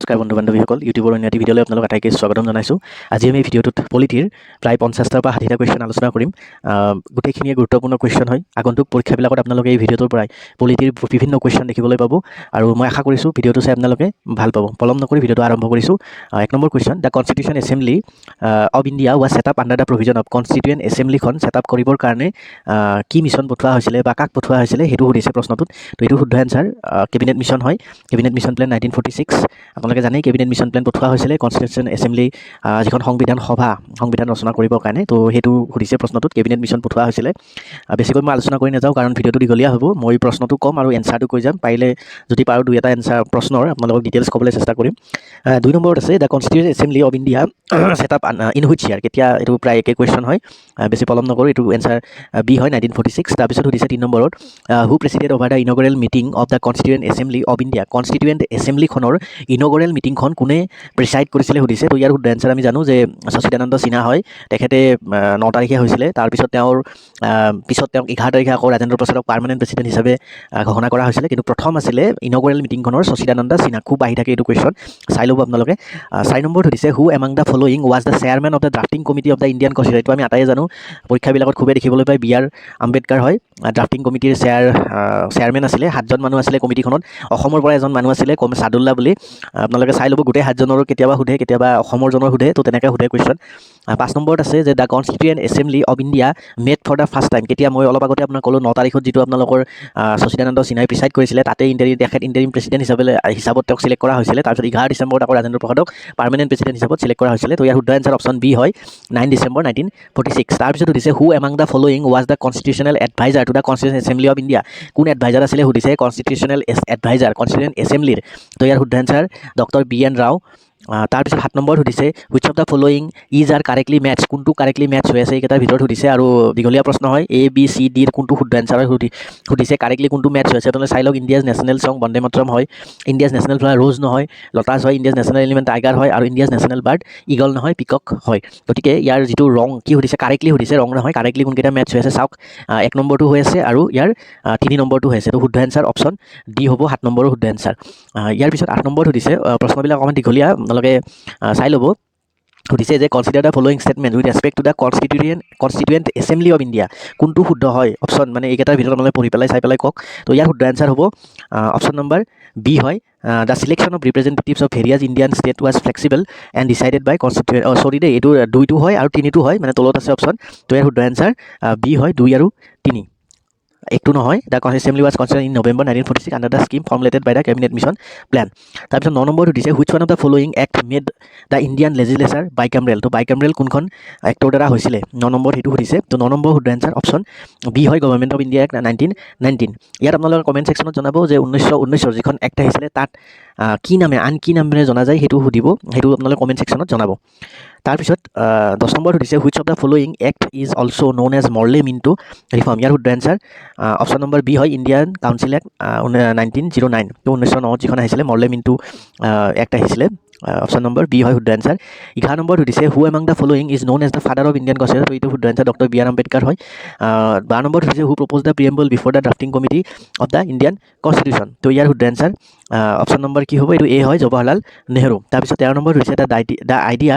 নমস্কাৰ বন্ধু বান্ধৱীসকল ইউটিউবৰ অন্য এটি ভিডিঅ'লৈ আপোনালোক আটাইকে স্বাগতম জনাইছোঁ। আজি আমি এই ভিডিঅ'টোত পলিটিৰ প্ৰায় 50টাৰ পৰা 60টা কুৱেশ্যন আলোচনা কৰিম। গোটেইখিনিয়ে গুৰুত্বপূৰ্ণ কুৱেশ্যন হয়। আগন্তুক পৰীক্ষাবিলাকত আপোনালোকে এই ভিডিঅ'টোৰ পৰাই পলিটিৰ বিভিন্ন কুৱেশ্যন দেখিবলৈ পাব আৰু মই আশা কৰিছোঁ ভিডিঅ'টো চাই আপোনালোকে ভাল পাব। পলম নকৰি ভিডিঅ'টো আৰম্ভ কৰিছোঁ। 1 number question, the constitution assembly of India was set up under the provision of constituent এছেম্বলিখন ছেট আপ কৰিবৰ কাৰণে কি মিছন পঠোৱা হৈছিলে বা কাক পঠোৱা হৈছিলে সেইটো সুধিছে প্ৰশ্নটোত। তো এইটো শুদ্ধ এনচাৰ কেবিনেট মিছন হয়। কেবিনেট মিছন প্লেন 1946 আপোনালোকে জানেই কেবিনেট মিছন প্লেন পঠোৱা হৈছিলে কনষ্টিটিউশ্যন এছেম্বলি যিখন সংবিধান ৰচনা কৰিবৰ কাৰণে। তো সেইটো সুধিছে প্ৰশ্নটোত কেবিনেট মিছন পঠোৱা হৈছিলে। বেছিকৈ মই আলোচনা কৰি নাযাওঁ কাৰণ ভিডিঅ'টো দীঘলীয়া হ'ব। মই প্ৰশ্নটো ক'ম আৰু এনচাৰটো কৈ যাম। পাৰিলে যদি পাৰোঁ 2-এটা এনচাৰ প্ৰশ্নৰ আপোনালোকক ডিটেইলছ ক'বলৈ চেষ্টা কৰিম। 2 নম্বৰত আছে the constitution assembly of India set up in which year. কেতিয়া এইটো প্ৰায় একে কুৱেশ্যন হয়, বেছি পলম নকৰোঁ। এইটো এনচাৰ বি হয় 1946। তাৰপিছত সুধিছে 3 নম্বৰত who presided over the inaugural meeting of the constituent assembly of India. Constituent এছেম্বলিখনৰ ইনগৰেল মিটিংখন কোনে প্ৰিচাইড কৰিছিলে সুধিছে। তো ইয়াৰ শুদ্ধ এনচাৰ আমি জানো যে সচিদানন্দ সিনহা হয়। তেখেতে 9 তাৰিখে হৈছিলে। তাৰপিছত তেওঁক 11 তাৰিখে আকৌ ৰাজেন্দ্ৰ প্ৰসাদক পাৰ্মানেণ্ট প্ৰেচিডেণ্ট হিচাপে ঘোষণা কৰা হৈছিলে। কিন্তু প্ৰথম আছিলে ইনগৰেল মিটিংখনৰ সচিদানন্দ সিনহা। খুব আহি থাকে এইটো কুৱেশ্যন, চাই ল'ব আপোনালোকে। 4 নম্বৰত সুধিছে who among the following was the chairman of the drafting committee of the Indian constitution. এইটো আমি আটাইয়ে জানো, পৰীক্ষাবিলাকত খুবেই দেখিবলৈ পায়। বি আৰ আম্বেদকাৰ হয় ড্ৰাফটিং কমিটিৰ চেয়াৰমেন আছিলে। 7জন মানুহ আছিলে কমিটিখনত। অসমৰ পৰা এজন মানুহ আছিলে সাদুল্লা বুলি। আপোনালোকে চাই ল'ব, গোটেই 7জনৰ কেতিয়াবা সোধে, কেতিয়াবা অসমৰ জনৰ সোধে। তো তেনেকৈ সোধে কুৱেশ্যন। 5 নম্বৰত আছে যে the constituent assembly of India met for the first time. কেতিয়া মই অলপ আগতে আপোনাক ক'লোঁ 9 তাৰিখত যিটো আপোনালোকৰ সচিদানন্দ সিনহাই প্ৰিচাইড কৰিছিলে, তাতে তেখেত ইণ্টাৰিম প্ৰেচিডেণ্ট হিচাপত তেওঁক চিলেক্ট কৰা হৈছিলে। তাৰপিছত 11 ডিচেম্বৰত আকৌ ৰাজেন্দ্ৰ প্ৰসাদক পাৰ্মানেণ্ট প্ৰেচিডেণ্ট হিচাপত চিলেক্ট কৰা হৈছিলে। তো ইয়াৰ শুদ্ধ এনচাৰ অপশ্যন বি হয় 9 ডিচেম্বৰ 1946। তাৰপিছত সুধিছে who among the following was the constitutional adviser to the constitution assembly of India. কোন এডভাইজাৰ আছিলে সুধিছে, কনষ্টিটিউশ্যনেল এডভাইজাৰ কনষ্টিটিউশ্যন এছেম্বলিৰ। তো ইয়াৰ শুদ্ধ এনচাৰ ডক্টৰ বি.এন. ৰাও। তাৰপিছত 7 নম্বৰ সুধিছে which of the following is are correctly match. কোনটো কাৰেক্টলি মেটচ হৈ আছে এইকেইটাৰ ভিতৰত সুধিছে আৰু দীঘলীয়া প্ৰশ্ন হয়। এ বি চি ডিৰ কোনটো শুদ্ধ এনচাৰ হয় সুধিছে। কাৰেক্টলি কোনটো মেটচ হৈ আছে আপোনালোকে চাই লওক। India's national song Vande Mataram হয়। ইণ্ডিয়াজ নেশ্যনেল ফ্লাৱাৰ ৰোজ নহয়, লটাছ হয়। ইণ্ডিয়াজ নেশ্যনেল এলিমেণ্ট টাইগাৰ হয়। আৰু ইণ্ডিয়াজ নেশ্যনেল বাৰ্ড ইগল নহয়, পিকক হয়। গতিকে ইয়াৰ যিটো ৰং কি সুধিছে, কাৰেক্টলি সুধিছে, ৰং নহয়। কাৰেক্টলি কোনকেইটা মেটচ হৈ আছে চাওক। 1 নম্বৰটো হৈ আছে আৰু ইয়াৰ 3 নম্বৰটো হৈ আছে। তো শুদ্ধ এনচাৰ অপশ্যন ডি হ'ব 7 নম্বৰৰ শুদ্ধ এনচাৰ। ইয়াৰ পিছত 8 নম্বৰত সুধিছে, প্ৰশ্নবিলাক অকণমান দীঘলীয়া, আপোনালোকে চাই ল'ব। সুধিছে যে consider the following statement with respect to the constituent assembly of India. কোনটো শুদ্ধ হয় অপশ্যন, মানে এইকেইটাৰ ভিতৰত আপোনালোকে পঢ়ি পেলাই চাই পেলাই কওক। তো ইয়াৰ শুদ্ধ এনচাৰ হ'ব অপশ্যন নম্বৰ বি হয় the selection of representatives of various Indian state was flexible and decided by constituent. Sorry দেই, এইটো 2টো হয় আৰু 3টো হয়, মানে তলত আছে অপশ্যন। তো ইয়াৰ শুদ্ধ এনচাৰ বি হয় 2 আৰু 3। একটো নহয়। The assembly was constituted in November 1946 under the scheme formulated by the cabinet mission plan. তাৰপিছত 9 নম্বৰত সুধিছে which one of the following act made the Indian legislature bicameral. তো বাইকামৰেল কোনখন এক্টৰ দ্বাৰা হৈছিলে 9 নম্বৰ সেইটো সুধিছে। তো 9 নম্বৰ শুদ্ধ এনচাৰ অপশ্যন বি হয় গভৰ্ণমেণ্ট অফ ইণ্ডিয়া এক্ট 1919। ইয়াত আপোনালোকে কমেণ্ট ছেকশ্যনত জনাব যে 1919ৰ যিখন এক্ট আহিছিলে তাত কি নামে, আন কি নামেৰে জনা যায় সেইটো সুধিব। সেইটো আপোনালোকে কমেণ্ট ছেকশ্যনত জনাব। তাৰপিছত 10 নম্বৰ সুধিছে which of the following act is also' known as Morley Minto reform. ইয়াৰ শুদ্ধ এনচাৰ অপশ্যন নম্বৰ বি হয় ইণ্ডিয়ান কাউন্সিল এক্ট 1909। তো 1909 যিখন আহিছিলে মৰলে মিণ্টো এক্ট আহিছিলে। অপশ্যন নম্বৰ বি হয় শুদ্ধ এনচাৰ। 11 নম্বৰ সুধিছে who among the following is known as the father of Indian constitution. তো এইটো শুদ্ধ answer doctor B R Ambedkar হয়। 12 নম্বৰ সুধিছে who propose the preamble before the drafting committee of the Indian constitution. তো ইয়াৰ শুদ্ধ answer option number কি হ'ব, এইটো এ হয় জৱাহৰলাল নেহৰু। তাৰপিছত 13 নম্বৰ সুধিছে the idea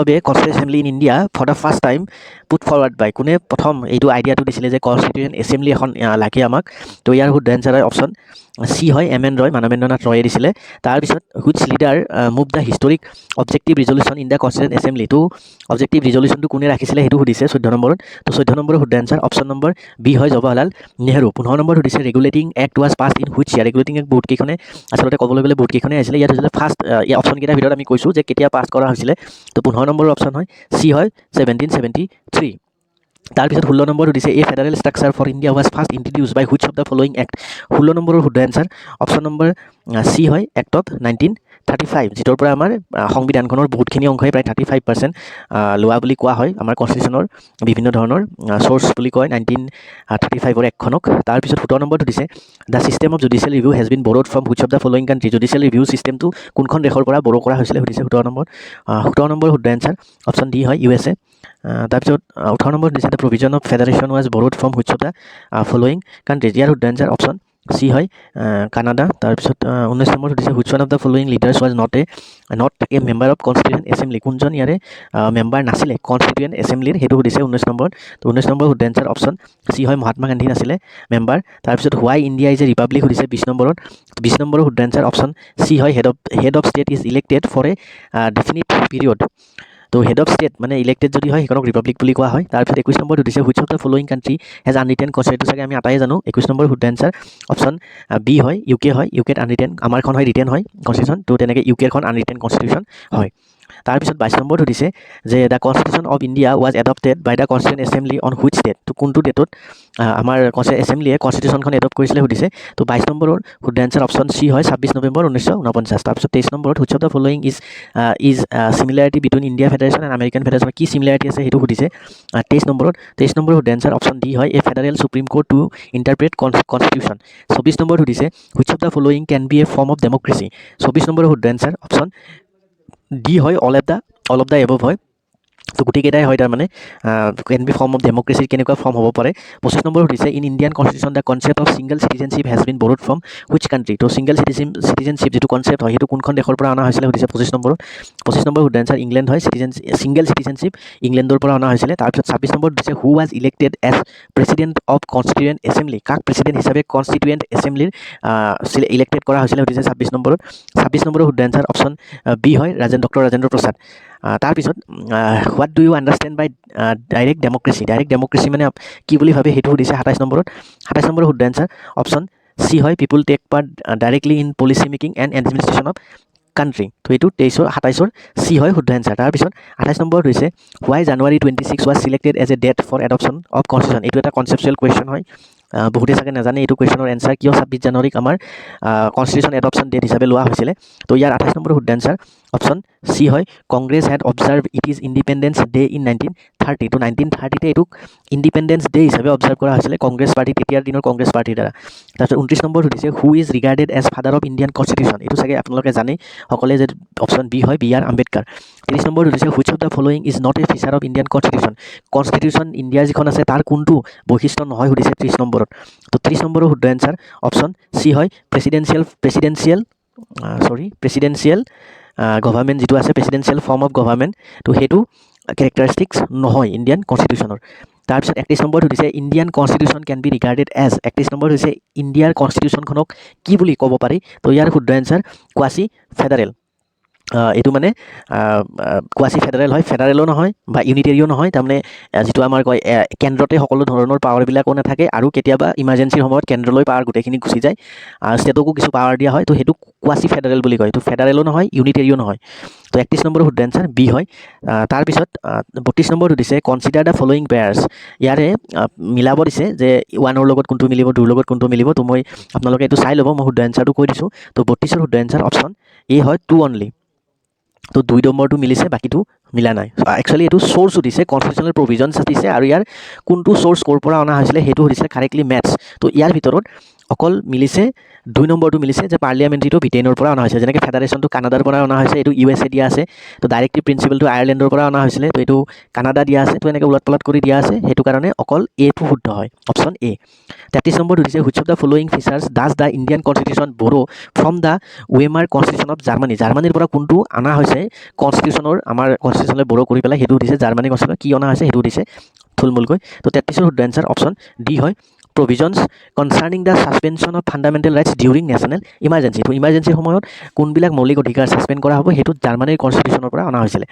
of a constitution assembly in India for the first time put forward by. কোনে প্ৰথম এইটো আইডিয়াটো দিছিলে যে কনষ্টিটিউয়েণ্ট এছেম্বলি এখন লাগে আমাক। তো ইয়াৰ শুদ্ধ এনচাৰ হয় অপশ্যন চি হয় এম.এন. ৰয়, মানৱেন্দ্ৰনাথ ৰয়ে দিছিলে। তাৰপিছত which leader move the historic objective resolution in the constituent assembly. তো অবজেক্টিভ ৰিজলিউশ্যনটো কোনে ৰাখিছিলে সেইটো সুধিছে 14 নম্বৰত। তো 14 নম্বৰৰ শুদ্ধ এনচাৰ অপশ্যন নম্বৰ বি হয় জৱাহৰলাল নেহৰু। 15 নম্বৰ সুধিছে regulating act was pass in which year. Regulating act বহুতকেইখনে আচলতে ক'বলৈ গ'লে বহুতকেইখনে আহিছিলে। ইয়াত হৈছিলে ফাৰ্ষ্ট এই অপশ্যনকেইটাৰ ভিতৰত আমি কৈছোঁ যে কেতিয়া পাছ কৰা হৈছিলে। তো 15 নম্বৰৰ অপশ্যন হয় চি হয় 1773। তাৰপিছত 16 নম্বৰ সুধিছে a federal structure for India was first introduce by which of the following act. 16 নম্বৰৰ শুদ্ধ এনচাৰ অপশ্যন নম্বৰ চি হয় এক্ট অফ 1935, যিটোৰ পৰা আমাৰ সংবিধানখনৰ বহুতখিনি অংশই প্ৰায় 35% লোৱা বুলি কোৱা হয়। আমাৰ কনষ্টিটিউশ্যনৰ বিভিন্ন ধৰণৰ চ'ৰ্চ বুলি কয় 1935ৰ এক্টখনক। তাৰপিছত 17 নম্বৰত সুধিছে the system of judicial review has been borrowed from which of the following country. Judicial review ছিষ্টেমটো কোনখন দেশৰ পৰা বৰো কৰা হৈছিলে সুধিছে 17 নম্বৰ। 17 নম্বৰ শুদ্ধ এনচাৰ অপশ্যন ডি হয় USA। তাৰপিছত 18 নম্বৰ সুধিছে the provision of federation was borrowed from which of the following countries. ইয়াৰ শুদ্ধ এনচাৰ অপশ্যন চি হয় কানাডা। তাৰপিছত 19 নম্বৰ সুধিছে which one of the following leaders was not a member of constituent assembly, কোনজন ইয়াৰে member নাছিলে কনষ্টিটিউয়েণ্ট এছেম্বলিৰ, সেইটো সুধিছে 19 নম্বৰত। তো 19 নম্বৰ শুদ্ধ এনচাৰ অপশ্যন চি হয় মহাত্মা গান্ধী নাছিলে মেম্বাৰ। তাৰপিছত why India is a republic সুধিছে 20 নম্বৰত। 20 নম্বৰৰ শুদ্ধ এনচাৰ অপশ্যন চি হয় head of state is elected for a definite period. তো হেড অফ ষ্টেট মানে ইলেক্টেড যদি হয় সেইখনক ৰিপাব্লিক বুলি কোৱা হয়। তাৰপিছত 21 নম্বৰ সুধিছে which of the following country has unwritten constitution, চাগে আমি আটাই জানো। 21 নম্বৰ শুদ্ধ এনচাৰ অপশ্যন বি হয় ইউকে হয়। ইউকেত আনৰিটেন, আমাৰখন হয় ৰিটেন হয় কনষ্টিটিউশ্যন, তো তেনেকৈ ইউকেখন আনৰিটেন কনষ্টিটিউশ্যন হয়। তাৰপিছত 22 নম্বৰ সুধিছে যে the constitution of India was adopted by the constituent assembly on which date, তো কোনটো ডেটত আমাৰ এছেম্বলিয়ে কনষ্টিটিউশ্যনখন এডপ্ট কৰিছিলে সুধিছে। তো 22 নম্বৰৰ শুদ্ধ এনচাৰ অপশ্যন চি হয় 26 নৱেম্বৰ 1949। তাৰপিছত 23 নম্বৰত which of the following is similarity between India federation and American federation, কি চিমিলাৰিটি আছে সেইটো সুধিছে 23 নম্বৰত। 23 নম্বৰ শুদ্ধ এনচাৰ অপশ্যন ডি হয় a federal supreme court to interpret constitution. 24 নম্বৰত সুধিছে which of the following can be a form of democracy, 24 নম্বৰৰ শুদ্ধ এনচাৰ অপশ্যন ডি হয় অল অফ দ্য এবভ হয়। তো গোটেইকেইটাই হয় তাৰমানে কেন বি ফৰ্ম অফ ডেমক্ৰেচিৰ কেনেকুৱা ফৰ্ম হ'ব পাৰে। 25 নম্বৰ সুধিছে in Indian constitution the concept of single citizenship has been borrowed from which country, তো ছিংগল চিটিজেনশ্বিপ যিটো কনচেপ্ট হয় সেইটো কোনখন দেশৰ পৰা অনা হৈছিলে সুধিছে 25 নম্বৰত। 25 নম্বৰ শুদ্ধ এনচাৰ ইংলেণ্ড হয়, ছিংগল চিটিজেনশ্বিপ ইংলেণ্ডৰ পৰা অনা হৈছিলে। তাৰপিছত 26 নম্বৰত দিছে who was elected as president of constituent assembly, কাক প্ৰেচিডেণ্ট হিচাপে কনষ্টিটিউয়েণ্ট এছেম্বলিৰ ইলেক্টেড কৰা হৈছিলে সুধিছে 26 নম্বৰত। 26 নম্বৰৰ শুদ্ধ এনচাৰ অপশ্যন বি হয় ডক্টৰ ৰাজেন্দ্ৰ প্ৰসাদ। তাৰপিছত what do you understand by direct democracy মানে কি বুলি ভাবে সেইটো সুধিছে 27 নম্বৰত। 27 নম্বৰৰ শুদ্ধ এনচাৰ অপশ্যন চি হয় people take part directly in policy making and administration of country, তো এইটো 27ৰ চি হয় শুদ্ধ এনচাৰ। তাৰপিছত 28 নম্বৰত হৈছে why January 26 was selected as a date for adoption of constitution, এইটো এটা কনচেপচুৱেল কুৱেশ্যন হয়, বহুতে চাগে নাজানে এইটো কুৱেশ্যনৰ এনচাৰ কিয় 26 জানুৱাৰীক আমাৰ কনষ্টিটিউশ্যন এডপশ্যন ডেট হিচাপে লোৱা হৈছিলে। তো ইয়াৰ 28 নম্বৰৰ শুদ্ধ এনচাৰ অপশ্যন চি হয় Congress head observe it is independence day in 1930, তো 1930তে এইটোক ইণ্ডিপেণ্ডেন্স ডে হিচাপে অবজাৰ্ভ কৰা হৈছিলে কংগ্ৰেছ পাৰ্টি, তেতিয়াৰ দিনৰ কংগ্ৰেছ পাৰ্টিৰ দ্বাৰা। তাৰপিছত 29 নম্বৰ সুধিছে who is regarded as father of Indian constitution, এইটো চাগে আপোনালোকে জানেই সকলোৱে যে অপশ্যন বি হয় বি আৰ আম্বেদকাৰ। 30 নম্বৰ সুধিছে which of the following is not a feature of Indian constitution ইণ্ডিয়াৰ যিখন আছে তাৰ কোনটো বৈশিষ্ট্য নহয় সুধিছে 30 নম্বৰত। তো 30 নম্বৰৰ শুদ্ধ এনচাৰ অপশ্যন চি হয় প্ৰেচিডেঞ্চিয়েল গভৰ্ণমেণ্ট যিটো আছে প্ৰেচিডেঞ্চিয়েল ফৰ্ম অফ গভৰ্ণমেণ্ট, তো সেইটো কেৰেক্টাৰিষ্টিক্স নহয় ইণ্ডিয়ান কনষ্টিটিউশ্যনৰ। তাৰপিছত 31 নম্বৰত সুধিছে Indian constitution can be regarded as, 31 নম্বৰত হৈছে ইণ্ডিয়াৰ কনষ্টিটিউশ্যনখনক কি বুলি ক'ব পাৰি, তো ইয়াৰ শুদ্ধ এনচাৰ কোৱাচি ফেডাৰেল। এইটো মানে কোৱাচি ফেডাৰেল হয়, ফেডাৰেলো নহয় বা ইউনিটেৰিও নহয়, তাৰমানে যিটো আমাৰ কয় কেন্দ্ৰতে সকলো ধৰণৰ পাৱাৰবিলাকো নাথাকে আৰু কেতিয়াবা ইমাৰ্জেঞ্চিৰ সময়ত কেন্দ্ৰলৈ পাৱাৰ গোটেইখিনি গুচি যায়, ষ্টেটকো কিছু পাৱাৰ দিয়া হয়, তো সেইটো কোৱাচি ফেডাৰেল বুলি কয়, তো ফেডাৰেলো নহয় ইউনিটেৰিও নহয়। তো 31 নম্বৰৰ শুদ্ধ এনচাৰ বি হয়। তাৰপিছত 32 নম্বৰ সুধিছে কনচিডাৰ দ্য ফলোয়িং পেয়াৰ্ছ, ইয়াৰে মিলাব দিছে যে 1ৰ লগত কোনটো মিলিব 2ৰ লগত কোনটো মিলিব, তো মই আপোনালোকে এইটো চাই ল'ব, মই শুদ্ধ এনচাৰটো কৈ দিছোঁ। তো 32ৰ শুদ্ধ এনচাৰ অপশ্যন এ হয় 2 অনলি, তো 2 নম্বৰটো মিলিছে বাকীটো মিলা নাই। একচুৱেলি এইটো চ'ৰ্চ সুধিছে কনষ্টিটিউশ্যনেল প্ৰভিজনছ দিছে আৰু ইয়াৰ কোনটো চ'ৰ্চ ক'ৰ পৰা অনা হৈছিলে সেইটো সুধিছে কাৰেক্টলি মেথছ, তো ইয়াৰ ভিতৰত অকল মিলিছে 2 নম্বৰটো মিলিছে যে পাৰ্লিয়ামেণ্টাৰীটো ব্ৰিটেইনৰ পৰা অনা হৈছে, যেনেকৈ ফেডাৰেশ্যনটো কানাডাৰ পৰা অনা হৈছে, এইটো USA দিয়া আছে, তো ডাইৰেক্টিভ প্ৰিন্সিপালটো আয়াৰলেণ্ডৰ পৰা অনা হৈছিলে, তো এইটো কানাডা দিয়া আছে, তো এনেকৈ উলট পলট কৰি দিয়া আছে, সেইটো কাৰণে অকল এটো শুদ্ধ হয় অপশ্যন এ। 33 নম্বৰ সুধিছে which of the following features does the Indian constitution borrow from the Weimar constitution of Germany, জাৰ্মানীৰ পৰা কোনটো অনা হৈছে কনষ্টিটিউশ্যনৰ আমাৰ কনষ্টিটিউশ্যনলৈ বৰো কৰি পেলাই, সেইটো সুধিছে জাৰ্মানী কনষ্টিটিউশ্যন কি অনা হৈছে সেইটো সুধিছে থুলমূলকৈ। তো 33ৰ শুদ্ধ এনচাৰ অপশ্যন ডি হয় provisions concerning the suspension of fundamental rights during national emergency, তো ইমাৰ্জেঞ্চিৰ সময়ত কোনবিলাক মৌলিক অধিকাৰ ছাছপেণ্ড কৰা হ'ব সেইটো জাৰ্মানীৰ কনষ্টিটিউশ্যনৰ পৰা অনা হৈছিলে।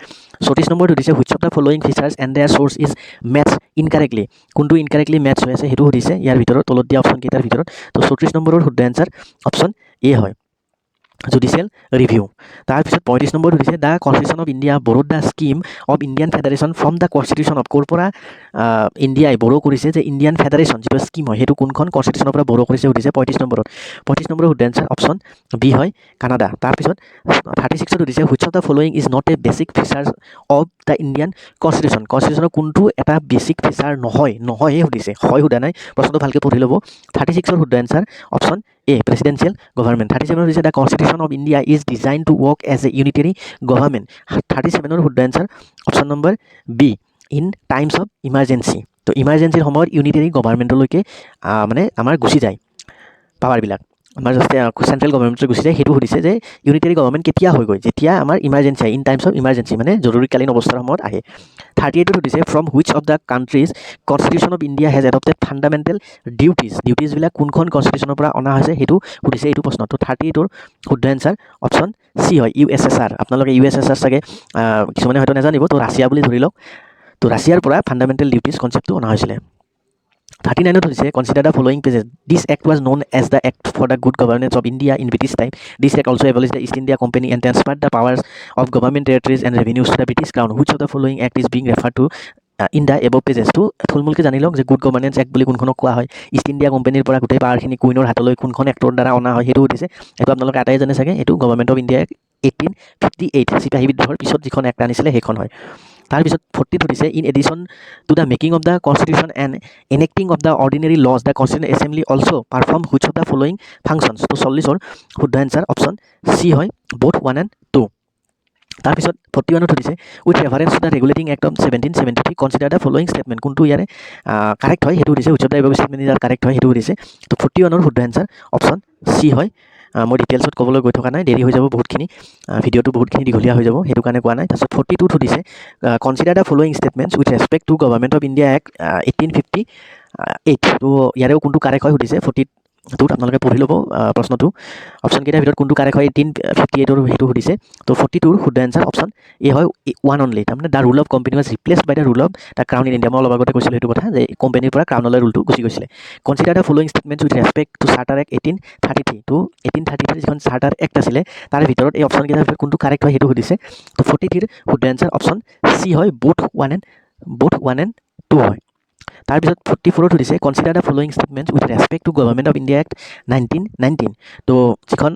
34 নম্বৰত সুধিছে which of the following features and their source is মেথছ ইনকাৰেক্টলি, কোনটো ইনকাৰেক্টলি মেথছ হৈ আছে সেইটো সুধিছে ইয়াৰ ভিতৰত তলত দিয়া অপশ্যন কেইটাৰ ভিতৰত। তো 34 নম্বৰৰ শুদ্ধ এনচাৰ অপশ্যন এ হয় জুডিচিয়েল ৰিভিউ। তাৰপিছত 35 নম্বৰ সুধিছে the constitution of India borrowed the scheme of Indian federation from the constitution of, ক'ৰ পৰা ইণ্ডিয়াই বৰো কৰিছে যে ইণ্ডিয়ান ফেডাৰেশ্যন যিটো স্কিম হয় সেইটো কোনখন কনষ্টিটিউশ্যনৰ পৰা বৰো কৰিছে সুধিছে 35 নম্বৰত। 35 নম্বৰৰ শুদ্ধ এনচাৰ অপশ্যন বি হয় কানাডা। তাৰপিছত 36ত সুধিছে which of the following is not a basic features of the Indian কনষ্টিটিউশ্যনৰ কোনটো এটা বেছিক ফিচাৰ নহয়হে সুধিছে, হয় সোধা নাই, প্ৰশ্নটো ভালকৈ পঢ়ি ল'ব। 36ৰ শুদ্ধ answer option A presidential government. 37 হৈছে the constitution of India is design to work as a unitary government. 37ৰ শুদ্ধ answer option number B in times of emergency, তো ইমাৰ্জেঞ্চিৰ সময়ত ইউনিটেৰী গভৰ্ণমেণ্টলৈকে মানে আমাৰ গুচি যায়। পাৱাৰবিলাক আমাৰ জাষ্ট চেণ্ট্ৰেল গভৰ্ণমেণ্টে গুচি যায় সেইটো সুধিছে যে ইউনিটাৰী গভৰ্ণমেণ্ট কেতিয়া হৈ গ'ল যেতিয়া আমাৰ emergency in times of emergency মানে জৰুৰীকালীন অৱস্থাৰ সময়ত আহে 38 সুধিছে from which of the countries constitution of India has adopted fundamental ডিউটিজবিলাক কোনখন কনষ্টিটিউশ্যনৰ পৰা অনা হৈছে সেইটো সুধিছে এইটো প্ৰশ্ন তো 38 শুদ্ধ এনচাৰ অপশ্যন চি হয় USSR আপোনালোকে USSR চাগে কিছুমানে হয়তো নাজানিব তো ৰাছিয়া বুলি ধৰি লওক তো ৰাছিয়াৰ পৰা ফাণ্ডামেণ্টেল ডিউটিজ কনচেপ্টটো অনা হৈছিলে 39 হৈছে consider the following pages. This act was known as the Act for the Good Governance of India in British time. This act also abolished the East India Company and transferred the powers of government territories and revenues to the British Crown. Which of the following act is being referred to in the above pages? তো থুলমূলকৈ জানি লওক যে good governance act বুলি কোনখনক কোৱা হয় east India কোম্পানীৰ পৰা গোটেই পাৱাৰখিনি কুইনৰ হাতলৈ কোনখন এক্টৰ দ্বাৰা অনা হয় সেইটো সুধিছে এইটো আপোনালোকে আটাই জানে চাগে এইটো গভৰ্ণমেণ্ট অফ ইণ্ডিয়া 1858 চিপাহী বিদ্ৰোহৰ পিছত যিখন এক্ট আনিছিলে সেইখন হয় তাৰপিছত 40 সুধিছে in addition to the making of the constitution and enacting of the ordinary laws the constitution assembly also' perform which of the following functions তো 40ৰ শুদ্ধ এনচাৰ অপশ্যন চি হয় বোথ 1 and 2 তাৰপিছত 41 সুধিছে with reference to the regulating act of 1773 consider the following statement কোনটো ইয়াৰে correct হয় সেইটো সুধিছে which of the above statement is correct হয় সেইটো সুধিছে তো 41ৰ শুদ্ধ এনচাৰ অপশ্যন চি হয় মই ডিটেইলছত ক'বলৈ গৈ থকা নাই দেৰি হৈ যাব বহুতখিনি ভিডিঅ'টো বহুতখিনি দীঘলীয়া হৈ যাব সেইটো কাৰণে কোৱা নাই তাৰপিছত 42 সুধিছে consider the following statements with respect to government of India act 1858 তো ইয়াৰেও কোনটো কাৰেক্ট হয় সুধিছে 42ত আপোনালোকে পঢ়ি ল'ব প্ৰশ্নটো অপশ্যনকেইটাৰ ভিতৰত কোনটো কাৰেক্ট হয় 1858ৰ সেইটো সুধিছে তো 42ৰ শুদ্ধ এনচাৰ অপশ্যন এ হয় ওৱান অনলি তাৰমানে the rule of company was replaced by the rule of the crown in India মই অলপ আগতে কৈছিলোঁ সেইটো কথা যে কোম্পানীৰ পৰা ক্ৰাউনলৈ ৰুলটো গুচি গৈছিলে consider the following statements with respect to charter act 1833 তো 1833 যিখন চাৰ্টাৰ এক্ট আছিলে তাৰ ভিতৰত এই অপশ্যনকেইটাৰ ভিতৰত কোনটো কাৰেক্ট হয় সেইটো সুধিছে তো 43ৰ শুদ্ধ এনচাৰ অপশ্যন চি হয় বোথ 1 and 2 হয় তাৰপিছত 44ত সুধিছে consider the following statements with respect to government of India act 1919 তো যিখন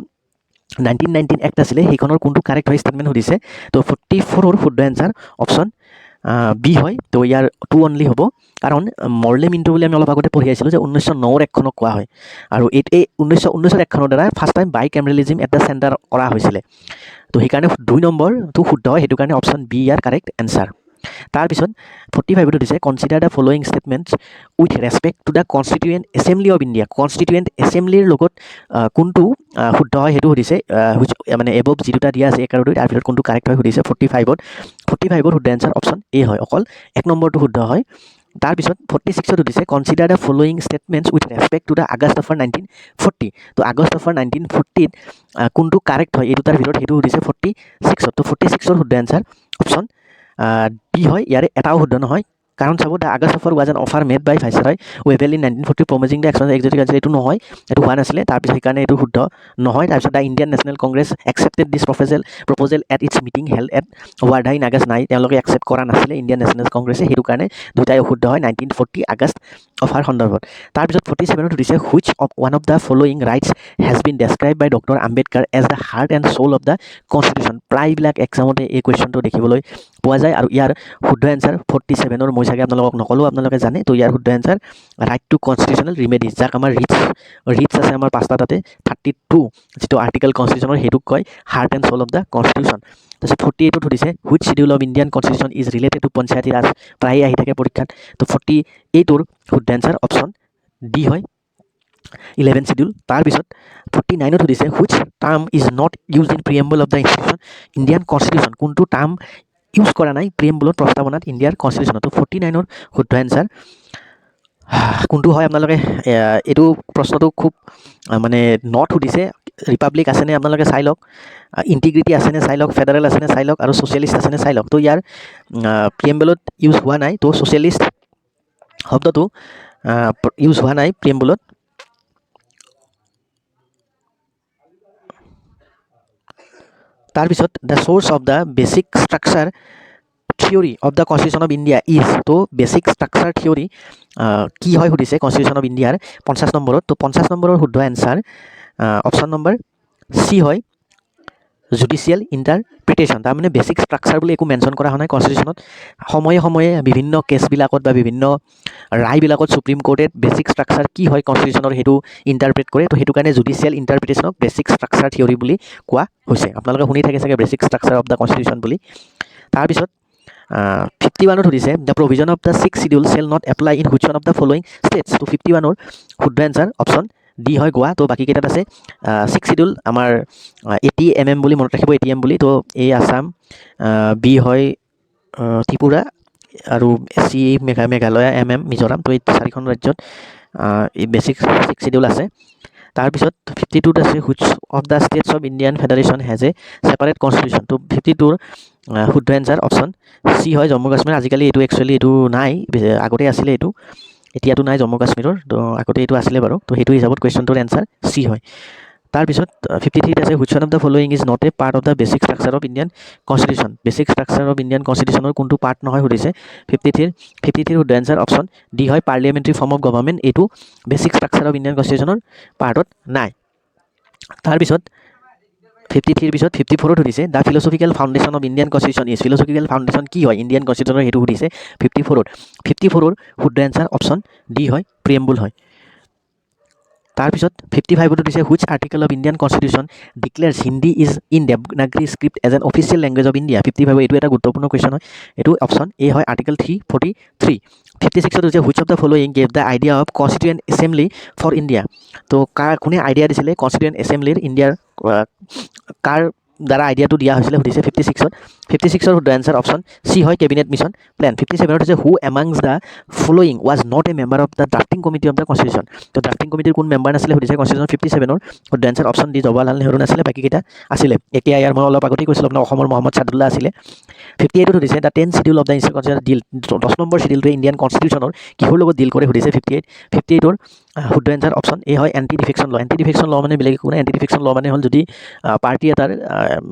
1919 এক্ট আছিলে সেইখনৰ কোনটো কাৰেক্ট হয় ষ্টেটমেণ্ট সুধিছে তো 44ৰ শুদ্ধ এনচাৰ অপশ্যন বি হয় তো ইয়াৰ 2 অনলি হ'ব কাৰণ মৰলে মিণ্টু বুলি আমি অলপ আগতে পঢ়ি আহিছিলোঁ যে 1909ৰ এক্টখনক কোৱা হয় আৰু এই 1919ৰ এক্টখনৰ দ্বাৰা first time bicameralism at the centre কৰা হৈছিলে তো সেইকাৰণে 2 নম্বৰটো শুদ্ধ হয় সেইটো কাৰণে অপশ্যন বি ইয়াৰ কাৰেক্ট এনচাৰ তাৰপিছত 45ত দিছে consider the following statements with respect to the constituent assembly of India constituent এছেম্বলিৰ লগত কোনটো শুদ্ধ হয় সেইটো সুধিছে মানে এবভ যি দুটা দিয়া আছে এক আৰু দুই তাৰ ভিতৰত কোনটো কাৰেক্ট হয় সুধিছে 45ৰ শুদ্ধ এনচাৰ অপশ্যন এ হয় অকল এক নম্বৰটো শুদ্ধ হয় তাৰপিছত 46ত সুধিছে consider the following statements with respect to the August offer 1940 তো আগষ্ট অফাৰ 1940ত কোনটো কাৰেক্ট হয় এই দুটাৰ ভিতৰত সেইটো সুধিছে 46ত তো 46ৰ শুদ্ধ এনচাৰ অপশ্যন ডি হয় ইয়াৰে এটাও শুদ্ধ নহয় কাৰণ চাব the August offer was an offer made by viceroy Wavell in 1940 promising the exchange executive এইটো নহয় এইটো হোৱা নাছিলে তাৰপিছত সেইকাৰণে এইটো শুদ্ধ নহয় তাৰপিছত the Indian National Congress accepted this proposal at its meeting held at Wardha in August নাই তেওঁলোকে একচেপ্ট কৰা নাছিলে ইণ্ডিয়ান নেশ্যনেল কংগ্ৰেছে সেইটো কাৰণে দুটাই অশুদ্ধ হয় 1940 আগষ্ট অফাৰ সন্দৰ্ভত তাৰপিছত 47ত সুধিছে which of one of the following rights has been describe by doctor Ambedkar as the heart and soul of the constitution প্ৰায়বিলাক এক্সামতে এই কুৱেশ্যনটো দেখিবলৈ পোৱা যায় আৰু ইয়াৰ শুদ্ধ এনচাৰ 47ৰ মই চাগে আপোনালোকক নক'লোঁ আপোনালোকে জানে তো ইয়াৰ শুদ্ধ answer right to constitutional remedies যাক আমাৰ ৰিটছ আছে আমাৰ পাঁচটা তাতে 32 যিটো আৰ্টিকেল কনষ্টিটিউশ্যনৰ সেইটোক কয় heart and soul of the constitution তাৰপিছত 48ত সুধিছে which schedule of Indian constitution is related to panchayati raj প্ৰায়ে আহি থাকে পৰীক্ষাত তো 48ৰ শুদ্ধ এনচাৰ অপশ্যন ডি হয় 11 শিডিউল তাৰপিছত 49ত সুধিছে which term is not use in preamble of the Indian constitution কোনটো টাৰ্ম ইউজ কৰা নাই প্ৰিএম্বলত প্ৰস্তাৱনাত ইণ্ডিয়াৰ কনষ্টিটিউশ্যনত 49ৰ শুদ্ধ এনচাৰ কোনটো হয় আপোনালোকে এইটো প্ৰশ্নটো খুব মানে নট সুধিছে ৰিপাব্লিক আছেনে আপোনালোকে চাই লওক ইণ্টিগ্ৰিটি আছেনে চাই লওক ফেডাৰেল আছেনে চাই লওক আৰু ছ'চিয়েলিষ্ট আছেনে চাই লওক তো ইয়াৰ প্ৰিএম্বলত ইউজ হোৱা নাই তো ছ'চিয়েলিষ্ট শব্দটো ইউজ হোৱা নাই প্ৰিএম্বলত তাৰপিছত the source of the basic structure theory of the constitution of India is তো বেচিক ষ্ট্ৰাকচাৰ থিয়ৰী কি হয় সুধিছে কনষ্টিটিউশ্যন অফ ইণ্ডিয়াৰ 50 নম্বৰত তো 50 নম্বৰৰ শুদ্ধ এনচাৰ অপশ্যন নম্বৰ চি হয় জুডিচিয়েল ইণ্টাৰপ্ৰিটেশ্যন তাৰমানে বেচিক ষ্ট্ৰাকচাৰ বুলি একো মেনশ্যন কৰা হোৱা নাই কনষ্টিটিউশ্যনত সময়ে সময়ে বিভিন্ন কেছবিলাকত বা বিভিন্ন ৰায়বিলাকত সুপ্ৰিম কোৰ্টে বেচিক ষ্ট্ৰাকচাৰ কি হয় কনষ্টিটিউশ্যনৰ সেইটো ইণ্টাৰপ্ৰেট কৰে তো সেইটো কাৰণে জুডিচিয়েল ইণ্টাৰপ্ৰিটেশ্যনক বেচিক ষ্ট্ৰাকচাৰ থিয়ৰী বুলি কোৱা হৈছে আপোনালোকে শুনি থাকে চাগে basic structure of the constitution বুলি তাৰপিছত 51ত সুধিছে the provision of the 6th schedule shall not apply in which one of the following states তো 51ৰ শুদ্ধ এনচাৰ অপশ্যন ডি হয় গোৱা। তো বাকী কেইটাত আছে 6 শিডিউল আমাৰ 80 mm বুলি মনত ৰাখিব, 80 mm বুলি। তো এ আছাম, বি হয় ত্ৰিপুৰা, আৰু চি মেঘালয়, মিজোৰাম। তো এই 4খন ৰাজ্যত এই বেছিক 6 শিডিউল আছে। তাৰপিছত 52ত আছে which of the states of Indian federation has a separate constitution. তো 52ৰ শুদ্ধ এনচাৰ অপশ্যন চি হয় জম্মু কাশ্মীৰ। আজিকালি এইটো একচুৱেলি এইটো নাই, আগতে আছিলে এইটো, এতিয়াতো নাই জম্মু কাশ্মীৰৰ, তো আগতে এইটো আছিলে বাৰু। তো সেইটো হিচাপত কুৱেশ্যনটোৰ এনচাৰ চি হয়। তাৰপিছত 53ত আছে which one of the following is not a part of the basic structure of Indian constitution. Basic structure of Indian কনষ্টিটিউশ্যনৰ কোনটো পাৰ্ট নহয় সুধিছে। 53ৰ শুদ্ধ এনচাৰ অপশ্যন ডি হয় পাৰ্লিয়ামেণ্টাৰী ফৰ্ম অফ গভৰ্ণমেণ্ট। এইটো বেছিক ষ্ট্ৰাকচাৰ অফ ইণ্ডিয়ান কনষ্টিটিউশ্যনৰ পাৰ্টত নাই। তাৰপিছত 53ৰ পিছত 54ত সুধিছে the philosophical foundation of Indian constitution is. Philosophical foundation কি হয় ইণ্ডিয়ান কনষ্টিটিউশ্যনৰ, সেইটো সুধিছে 54ৰ শুদ্ধ এনচাৰ অপশ্যন ডি হয় প্ৰিএম্বুল হয়। তাৰপিছত 55ত দিছে which article of Indian constitution declares Hindi is in Devanagari script as an official language of India. 55 এইটো এটা গুৰুত্বপূৰ্ণ কুৱেশ্যন হয়, এইটো অপশ্যন এ হয় আৰ্টিকেল 343। 56ত হৈছে which of the following gave the idea of constituent assembly for India. তো কোনে আইডিয়া দিছিলে কনষ্টিটিউৱেণ্ট এছেম্বলিৰ ইণ্ডিয়াৰ, কাৰ দ্বাৰা আইডিয়াটো দিয়া হৈছিলে সুধিছে 56ত। 56ৰ শুদ্ধ এনচাৰ অপশ্যন চি হয় কেবিনেট মিছন প্লেন। 57ত হৈছে who amongst the following was not a member of the drafting committee of the constitution. তো ড্ৰাফটিং কমিটিৰ কোন মেম্বাৰ নাছিলে সুধিছে কনষ্টিটিউশ্যন 57ৰ শুদ্ধ answer option D Jawaharlal Nehru নাছিলে, বাকীকেইটা আছিলে। এতিয়া ইয়াৰ মই অলপ আগতেই কৈছিলোঁ আপোনাৰ অসমৰ মহম্মদ ছাদুল্লাহ আছিলে। 58ত সুধিছে the 10th schedule of the Indian constitution deal, 10 number শিডিউলটোৱে ইণ্ডিয়ান কনষ্টিটিউশ্যনৰ কিহৰ লগত ডিল কৰে সুধিছে 58ৰ শুদ্ধ এনচাৰ অপশ্যন এ হয় এণ্টি ডিফেকশ্যন ল। এণ্টি ডিফেকশ্যন ল মানে বেলেগ একো নাই, এণ্টি ডিফেকশ্যন ল মানে হ'ল যদি পাৰ্টি এটাৰ,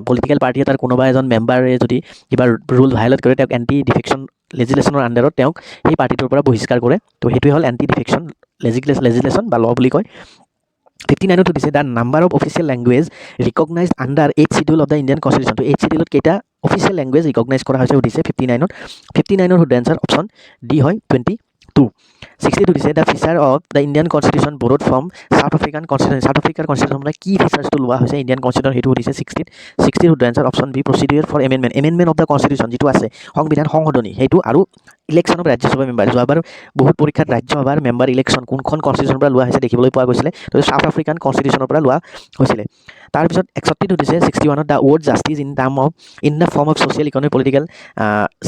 পলিটিকেল পাৰ্টি এটাৰ কোনোবা এজন মেম্বাৰে যদি কিবা ৰুল ভায়লেট কৰে, তেওঁক এণ্টি ডিফেকশ্যন লেজিসলেশ্যনৰ আণ্ডাৰত তেওঁক সেই পাৰ্টিটোৰ পৰা বহিষ্কাৰ কৰে। তো সেইটোৱে হ'ল এণ্টি ডিফেকশ্যন লেজিসলেশ্যন বা ল বুলি কয়। 59ত দিছে the number of official language recognised under 8th schedule of the Indian constitution. তো 8th শিডিউলত কেইটা অফিচিয়েল লেংগুৱেজ ৰিকগনাইজ কৰা হৈছে সুধিছে 59ত। 59ৰ শুদ্ধ এনচাৰ অপশ্যন ডি হয় 22। 60ত দিছে the feature of the Indian constitution borrowed from South African constitution. South আফ্ৰিকাৰ কনষ্টিটিউশ্যনৰ পৰা কি ফিচাৰ্ছটো লোৱা হৈছে ইণ্ডিয়ান কনষ্টিটিউশ্যন, সেইটো সুধিছে 60ত। 60ৰ শুদ্ধ answer option B procedure for amendment of the constitution, যিটো আছে সংবিধান সংশোধনী, সেইটো আৰু ইলেকশ্যন অফ ৰাজ্যসভা মেম্বাৰ। যোৱাবাৰ বহুত পৰীক্ষাত ৰাজ্যসভাৰ মেম্বাৰ ইলেকশ্যন কোনখন কনষ্টিটিউশ্যনৰ পৰা লোৱা হৈছে দেখিবলৈ পোৱা গৈছিলে, তো চাউথ আফ্ৰিকান কনষ্টিটিউশ্যনৰ পৰা লোৱা হৈছিলে। তাৰপিছত 61ত দিছে 61ত the word justice in the form of social economic political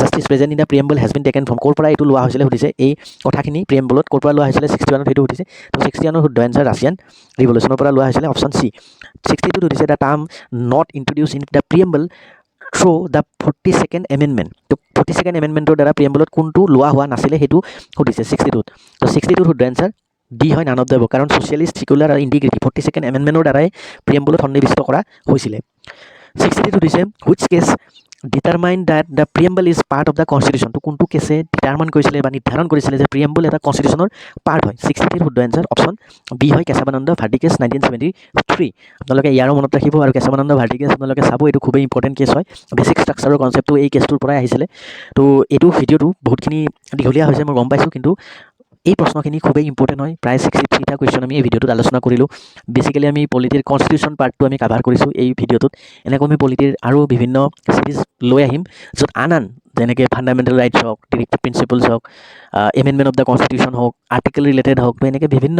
justice present in the preamble has been taken from. ক'ৰ পৰা এইটো লোৱা হৈছিলে সুধিছে, এই কথাখিনি প্ৰিএম্বলত ক'ৰ পৰা লোৱা হৈছিলে 61ত, সেইটো সুধিছে। তো 61ৰ শুদ্ধ এনচাৰ ৰাছিয়ান ৰিভলিউচনৰ পৰা লোৱা হৈছিলে, অপশ্যন চি। 62ত সুধিছে the term not introduce in the preamble through the 42nd amendment. তো 42nd এমেণ্ডমেণ্টৰ দ্বাৰা প্ৰিএম্বলত কোনটো লোৱা হোৱা নাছিলে সেইটো সুধিছে 62ত। তো 62ৰ শুদ্ধ এনচাৰ ডি হয় নান অফ দ্য এবভ, কাৰণ ছ'চিয়েলিষ্ট ছিকুলাৰ আৰু ইণ্টিগ্ৰিটি 42nd এমেণ্ডমেণ্টৰ দ্বাৰাই প্ৰিএম্বলত সন্নিৱিষ্ট কৰা হৈছিলে। 63ত সুধিছে which case determine that the preamble is part of the constitution. তো কোনটো কেছে ডিটাৰমাইন কৰিছিলে বা নিৰ্ধাৰণ কৰিছিলে যে প্ৰিএম্বল এটা কনষ্টিটিউশ্যনৰ পাৰ্ট হয়। 63ৰ শুদ্ধ এনচাৰ অপশ্যন বি হয় কেশৱানন্দ ভাৰতী কেছ 1973। আপোনালোকে ইয়াৰো মনত ৰাখিব, আৰু কেশৱানন্দ ভাৰতী কেছ আপোনালোকে চাব, এইটো খুবেই ইম্পৰ্টেণ্ট কেছ হয়। বেছিক ষ্ট্ৰাকচাৰৰ কনচেপ্টটো এই কেছটোৰ পৰাই আহিছিলে। তো এইটো ভিডিঅ'টো বহুতখিনি দীঘলীয়া হৈছে মই গম পাইছোঁ, কিন্তু এই প্ৰশ্নখিনি খুবেই ইম্পৰ্টেণ্ট হয়। প্ৰায় 63টা কুৱেশ্যন আমি এই ভিডিঅ'টোত আলোচনা কৰিলোঁ। বেছিকেলি আমি পলিটিৰ কনষ্টিটিউশ্যন পাৰ্টটো আমি কাভাৰ কৰিছোঁ এই ভিডিঅ'টোত। এনেকৈ আমি পলিটিৰ আৰু বিভিন্ন চিৰিজ লৈ আহিম, য'ত আন যেনেকৈ ফাণ্ডামেণ্টেল ৰাইটছ হওক, ডিৰেক্টিভ প্ৰিন্সিপলছ হওক, এমেণ্ডমেণ্ট অফ দ্য কনষ্টিটিউশ্যন হওক, আৰ্টিকেল ৰিলেটেড হওক, তো এনেকৈ বিভিন্ন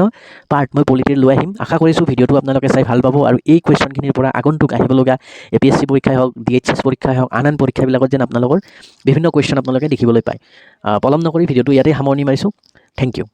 পাৰ্ট মই পলিটিৰ লৈ আহিম। আশা কৰিছোঁ ভিডিঅ'টো আপোনালোকে চাই ভাল পাব, আৰু এই কুৱেশ্যনখিনিৰ পৰা আগন্তুক আহিবলগা APSc পৰীক্ষাই হওক, DHS পৰীক্ষাই হওক, আন পৰীক্ষাবিলাকত যেন আপোনালোকৰ বিভিন্ন কুৱেশ্যন আপোনালোকে দেখিবলৈ পায়। পলম নকৰি ভিডিঅ'টো ইয়াতে সামৰণি মাৰিছোঁ। Thank U.